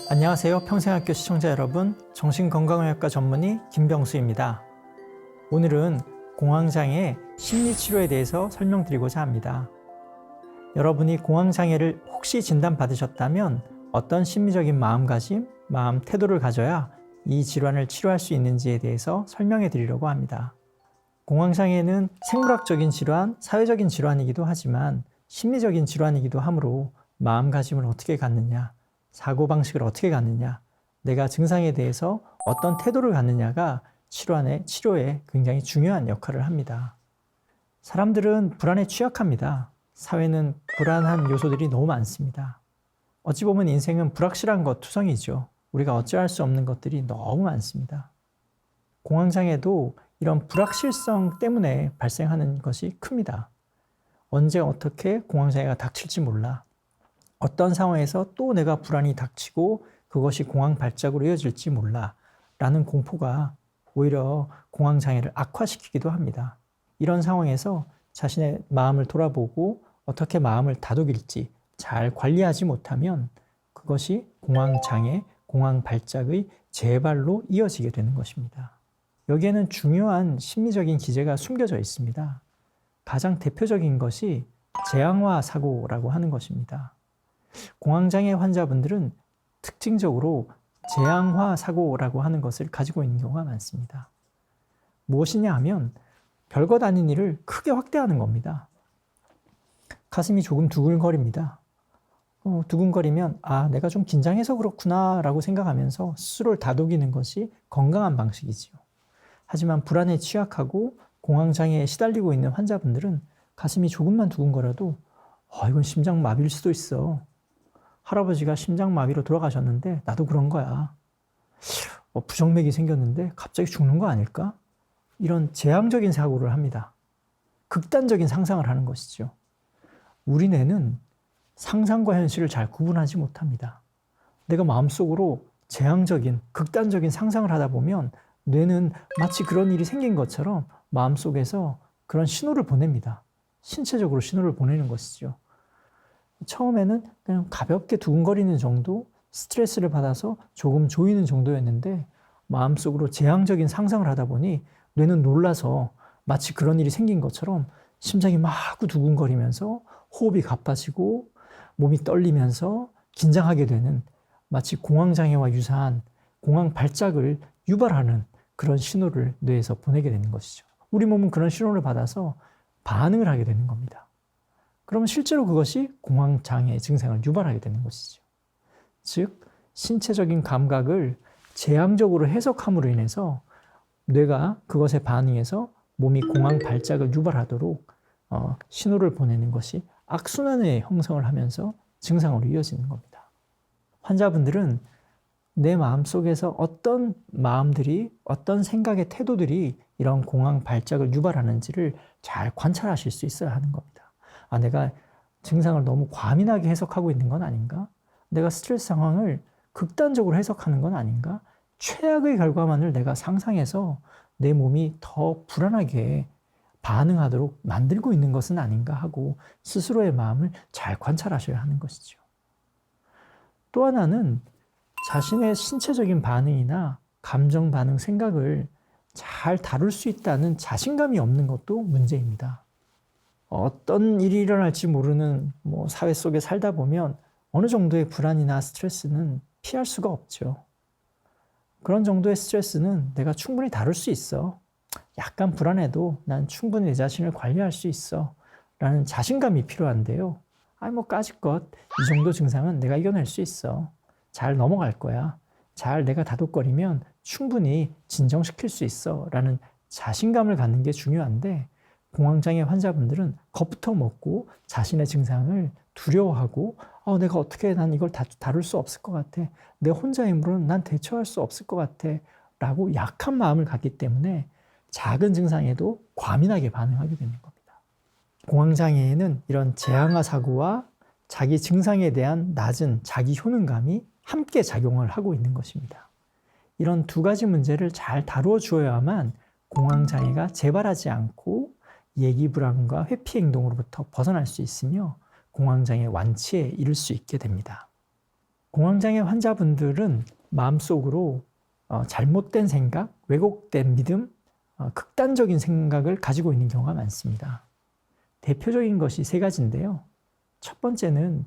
안녕하세요. 평생학교 시청자 여러분, 정신건강의학과 전문의 김병수입니다. 오늘은 공황장애 심리치료에 대해서 설명드리고자 합니다. 여러분이 공황장애를 혹시 진단받으셨다면 어떤 심리적인 마음가짐, 마음 태도를 가져야 이 질환을 치료할 수 있는지에 대해서 설명해 드리려고 합니다. 공황장애는 생물학적인 질환, 사회적인 질환이기도 하지만 심리적인 질환이기도 하므로 마음가짐을 어떻게 갖느냐, 사고방식을 어떻게 갖느냐, 내가 증상에 대해서 어떤 태도를 갖느냐가 치료에 굉장히 중요한 역할을 합니다. 사람들은 불안에 취약합니다. 사회는 불안한 요소들이 너무 많습니다. 어찌 보면 인생은 불확실한 것 투성이죠. 우리가 어찌할 수 없는 것들이 너무 많습니다. 공황장애도 이런 불확실성 때문에 발생하는 것이 큽니다. 언제 어떻게 공황장애가 닥칠지 몰라. 어떤 상황에서 또 내가 불안이 닥치고 그것이 공황 발작으로 이어질지 몰라 라는 공포가 오히려 공황장애를 악화시키기도 합니다. 이런 상황에서 자신의 마음을 돌아보고 어떻게 마음을 다독일지 잘 관리하지 못하면 그것이 공황장애, 공황 발작의 재발로 이어지게 되는 것입니다. 여기에는 중요한 심리적인 기제가 숨겨져 있습니다. 가장 대표적인 것이 재앙화 사고라고 하는 것입니다. 공황장애 환자분들은 특징적으로 재앙화 사고라고 하는 것을 가지고 있는 경우가 많습니다. 무엇이냐 하면 별것 아닌 일을 크게 확대하는 겁니다. 가슴이 조금 두근거립니다. 두근거리면 내가 좀 긴장해서 그렇구나 라고 생각하면서 스스로를 다독이는 것이 건강한 방식이지요. 하지만 불안에 취약하고 공황장애에 시달리고 있는 환자분들은 가슴이 조금만 두근거려도 이건 심장마비일 수도 있어. 할아버지가 심장마비로 돌아가셨는데 나도 그런 거야. 부정맥이 생겼는데 갑자기 죽는 거 아닐까? 이런 재앙적인 사고를 합니다. 극단적인 상상을 하는 것이죠. 우리 뇌는 상상과 현실을 잘 구분하지 못합니다. 내가 마음속으로 재앙적인, 극단적인 상상을 하다 보면 뇌는 마치 그런 일이 생긴 것처럼 마음속에서 그런 신호를 보냅니다. 신체적으로 신호를 보내는 것이죠. 처음에는 그냥 가볍게 두근거리는 정도, 스트레스를 받아서 조금 조이는 정도였는데 마음속으로 재앙적인 상상을 하다 보니 뇌는 놀라서 마치 그런 일이 생긴 것처럼 심장이 마구 두근거리면서 호흡이 가빠지고 몸이 떨리면서 긴장하게 되는 마치 공황장애와 유사한 공황 발작을 유발하는 그런 신호를 뇌에서 보내게 되는 것이죠. 우리 몸은 그런 신호를 받아서 반응을 하게 되는 겁니다. 그러면 실제로 그것이 공황장애 증상을 유발하게 되는 것이죠. 즉, 신체적인 감각을 재앙적으로 해석함으로 인해서 뇌가 그것에 반응해서 몸이 공황 발작을 유발하도록 신호를 보내는 것이 악순환의 형성을 하면서 증상으로 이어지는 겁니다. 환자분들은 내 마음속에서 어떤 마음들이, 어떤 생각의 태도들이 이런 공황 발작을 유발하는지를 잘 관찰하실 수 있어야 하는 겁니다. 내가 증상을 너무 과민하게 해석하고 있는 건 아닌가? 내가 스트레스 상황을 극단적으로 해석하는 건 아닌가? 최악의 결과만을 내가 상상해서 내 몸이 더 불안하게 반응하도록 만들고 있는 것은 아닌가 하고 스스로의 마음을 잘 관찰하셔야 하는 것이죠. 또 하나는 자신의 신체적인 반응이나 감정 반응, 생각을 잘 다룰 수 있다는 자신감이 없는 것도 문제입니다. 어떤 일이 일어날지 모르는 사회 속에 살다 보면 어느 정도의 불안이나 스트레스는 피할 수가 없죠. 그런 정도의 스트레스는 내가 충분히 다룰 수 있어. 약간 불안해도 난 충분히 내 자신을 관리할 수 있어. 라는 자신감이 필요한데요. 까짓것 이 정도 증상은 내가 이겨낼 수 있어. 잘 넘어갈 거야. 잘 내가 다독거리면 충분히 진정시킬 수 있어. 라는 자신감을 갖는 게 중요한데 공황장애 환자분들은 겁부터 먹고 자신의 증상을 두려워하고 내가 어떻게 난 이걸 다룰 수 없을 것 같아. 내 혼자 힘으로는 난 대처할 수 없을 것 같아. 라고 약한 마음을 갖기 때문에 작은 증상에도 과민하게 반응하게 되는 겁니다. 공황장애에는 이런 재앙화 사고와 자기 증상에 대한 낮은 자기 효능감이 함께 작용을 하고 있는 것입니다. 이런 두 가지 문제를 잘 다루어 주어야만 공황장애가 재발하지 않고 예기불안과 회피 행동으로부터 벗어날 수 있으며 공황장애 완치에 이를 수 있게 됩니다. 공황장애 환자분들은 마음속으로 잘못된 생각, 왜곡된 믿음, 극단적인 생각을 가지고 있는 경우가 많습니다. 대표적인 것이 세 가지인데요. 첫 번째는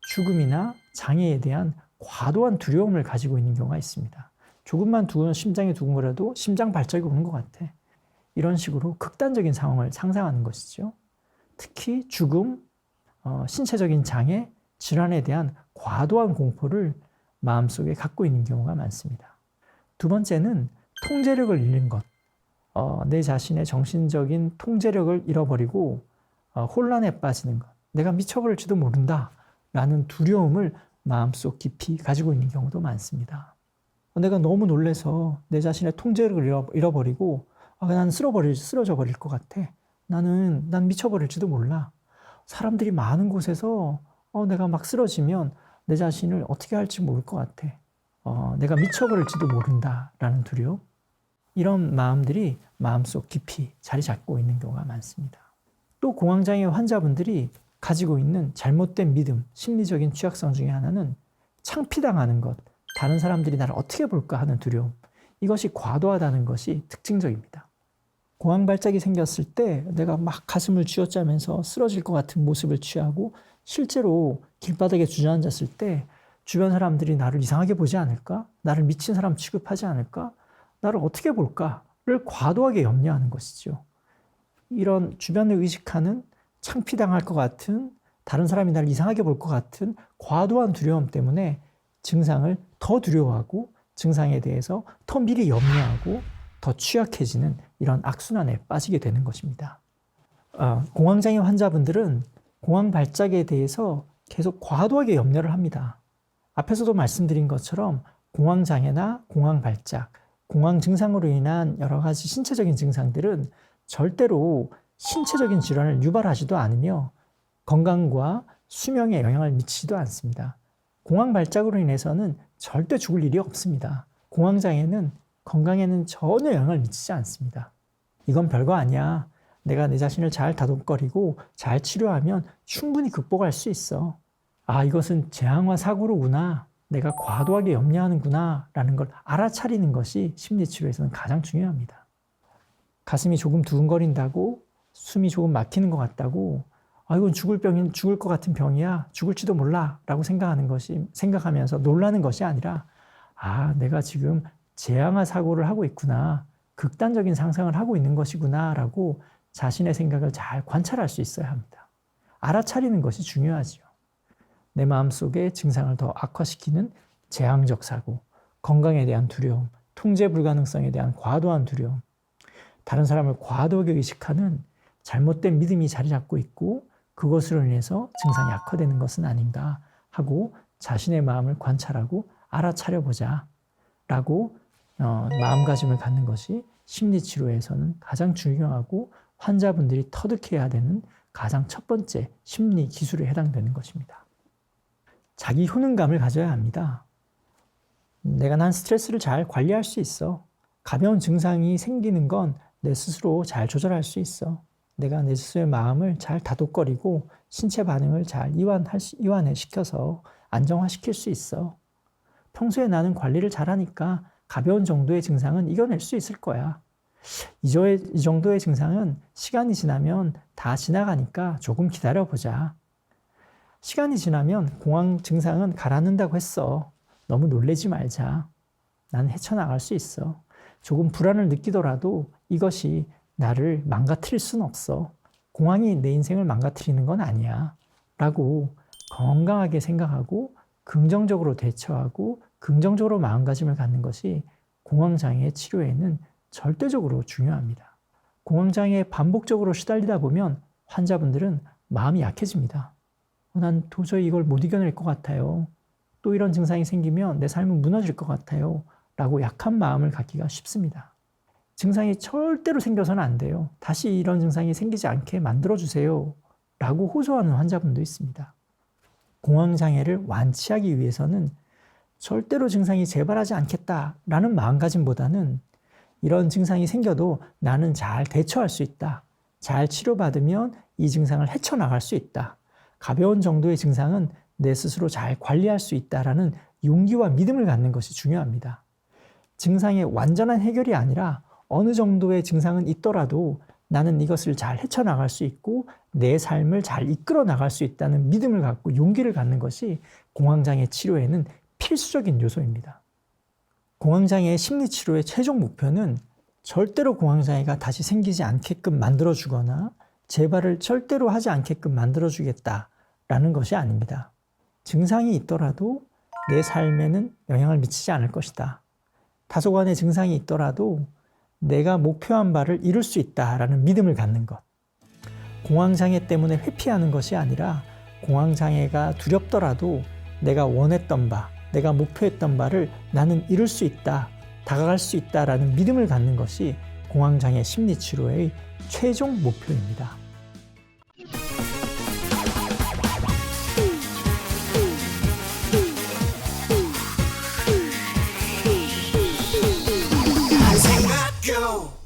죽음이나 장애에 대한 과도한 두려움을 가지고 있는 경우가 있습니다. 조금만 심장이 두근거려도 심장 발작이 오는 것 같아. 이런 식으로 극단적인 상황을 상상하는 것이죠. 특히 죽음, 신체적인 장애, 질환에 대한 과도한 공포를 마음속에 갖고 있는 경우가 많습니다. 두 번째는 통제력을 잃는 것. 내 자신의 정신적인 통제력을 잃어버리고 혼란에 빠지는 것. 내가 미쳐버릴지도 모른다 라는 두려움을 마음속 깊이 가지고 있는 경우도 많습니다. 내가 너무 놀라서 내 자신의 통제력을 잃어버리고 난 쓰러져 버릴 것 같아. 난 미쳐버릴지도 몰라. 사람들이 많은 곳에서 내가 막 쓰러지면 내 자신을 어떻게 할지 모를 것 같아. 내가 미쳐버릴지도 모른다라는 두려움. 이런 마음들이 마음속 깊이 자리 잡고 있는 경우가 많습니다. 또 공황장애 환자분들이 가지고 있는 잘못된 믿음, 심리적인 취약성 중에 하나는 창피당하는 것, 다른 사람들이 나를 어떻게 볼까 하는 두려움. 이것이 과도하다는 것이 특징적입니다. 공황 발작이 생겼을 때 내가 막 가슴을 쥐어짜면서 쓰러질 것 같은 모습을 취하고 실제로 길바닥에 주저앉았을 때 주변 사람들이 나를 이상하게 보지 않을까? 나를 미친 사람 취급하지 않을까? 나를 어떻게 볼까를 과도하게 염려하는 것이죠. 이런 주변을 의식하는 창피당할 것 같은, 다른 사람이 나를 이상하게 볼 것 같은 과도한 두려움 때문에 증상을 더 두려워하고 증상에 대해서 더 미리 염려하고 더 취약해지는 이런 악순환에 빠지게 되는 것입니다. 공황장애 환자분들은 공황 발작에 대해서 계속 과도하게 염려를 합니다. 앞에서도 말씀드린 것처럼 공황장애나 공황 발작, 공황 증상으로 인한 여러 가지 신체적인 증상들은 절대로 신체적인 질환을 유발하지도 않으며 건강과 수명에 영향을 미치지도 않습니다. 공황 발작으로 인해서는 절대 죽을 일이 없습니다. 공황장애는 건강에는 전혀 영향을 미치지 않습니다. 이건 별거 아니야. 내가 내 자신을 잘 다독거리고 잘 치료하면 충분히 극복할 수 있어. 이것은 재앙화 사고로구나. 내가 과도하게 염려하는구나 라는 걸 알아차리는 것이 심리치료에서는 가장 중요합니다. 가슴이 조금 두근거린다고, 숨이 조금 막히는 것 같다고, 이건 죽을 것 같은 병이야. 죽을지도 몰라 라고 생각하면서 놀라는 것이 아니라 내가 지금 재앙화 사고를 하고 있구나. 극단적인 상상을 하고 있는 것이구나 라고 자신의 생각을 잘 관찰할 수 있어야 합니다. 알아차리는 것이 중요하지요. 내 마음속에 증상을 더 악화시키는 재앙적 사고, 건강에 대한 두려움, 통제 불가능성에 대한 과도한 두려움, 다른 사람을 과도하게 의식하는 잘못된 믿음이 자리 잡고 있고 그것으로 인해서 증상이 악화되는 것은 아닌가 하고 자신의 마음을 관찰하고 알아차려보자 라고 마음가짐을 갖는 것이 심리치료에서는 가장 중요하고 환자분들이 터득해야 되는 가장 첫 번째 심리 기술에 해당되는 것입니다. 자기 효능감을 가져야 합니다. 난 스트레스를 잘 관리할 수 있어. 가벼운 증상이 생기는 건 내 스스로 잘 조절할 수 있어. 내가 내 스스로의 마음을 잘 다독거리고 신체 반응을 잘 이완시켜서 안정화시킬 수 있어. 평소에 나는 관리를 잘하니까 가벼운 정도의 증상은 이겨낼 수 있을 거야. 이 정도의 증상은 시간이 지나면 다 지나가니까 조금 기다려보자. 시간이 지나면 공황 증상은 가라앉는다고 했어. 너무 놀라지 말자. 난 헤쳐나갈 수 있어. 조금 불안을 느끼더라도 이것이 나를 망가뜨릴 수는 없어. 공황이 내 인생을 망가뜨리는 건 아니야. 라고 건강하게 생각하고 긍정적으로 대처하고 긍정적으로 마음가짐을 갖는 것이 공황장애의 치료에는 절대적으로 중요합니다. 공황장애에 반복적으로 시달리다 보면 환자분들은 마음이 약해집니다. 난 도저히 이걸 못 이겨낼 것 같아요. 또 이런 증상이 생기면 내 삶은 무너질 것 같아요. 라고 약한 마음을 갖기가 쉽습니다. 증상이 절대로 생겨서는 안 돼요. 다시 이런 증상이 생기지 않게 만들어주세요. 라고 호소하는 환자분도 있습니다. 공황장애를 완치하기 위해서는 절대로 증상이 재발하지 않겠다라는 마음가짐보다는 이런 증상이 생겨도 나는 잘 대처할 수 있다. 잘 치료받으면 이 증상을 헤쳐나갈 수 있다. 가벼운 정도의 증상은 내 스스로 잘 관리할 수 있다라는 용기와 믿음을 갖는 것이 중요합니다. 증상의 완전한 해결이 아니라 어느 정도의 증상은 있더라도 나는 이것을 잘 헤쳐나갈 수 있고 내 삶을 잘 이끌어 나갈 수 있다는 믿음을 갖고 용기를 갖는 것이 공황장애 치료에는 필수적인 요소입니다. 공황장애 심리치료의 최종 목표는 절대로 공황장애가 다시 생기지 않게끔 만들어주거나 재발을 절대로 하지 않게끔 만들어주겠다라는 것이 아닙니다. 증상이 있더라도 내 삶에는 영향을 미치지 않을 것이다. 다소간의 증상이 있더라도 내가 목표한 바를 이룰 수 있다라는 믿음을 갖는 것. 공황장애 때문에 회피하는 것이 아니라 공황장애가 두렵더라도 내가 원했던 바, 내가 목표했던 바를 나는 이룰 수 있다, 다가갈 수 있다라는 믿음을 갖는 것이 공황장애 심리치료의 최종 목표입니다. Go!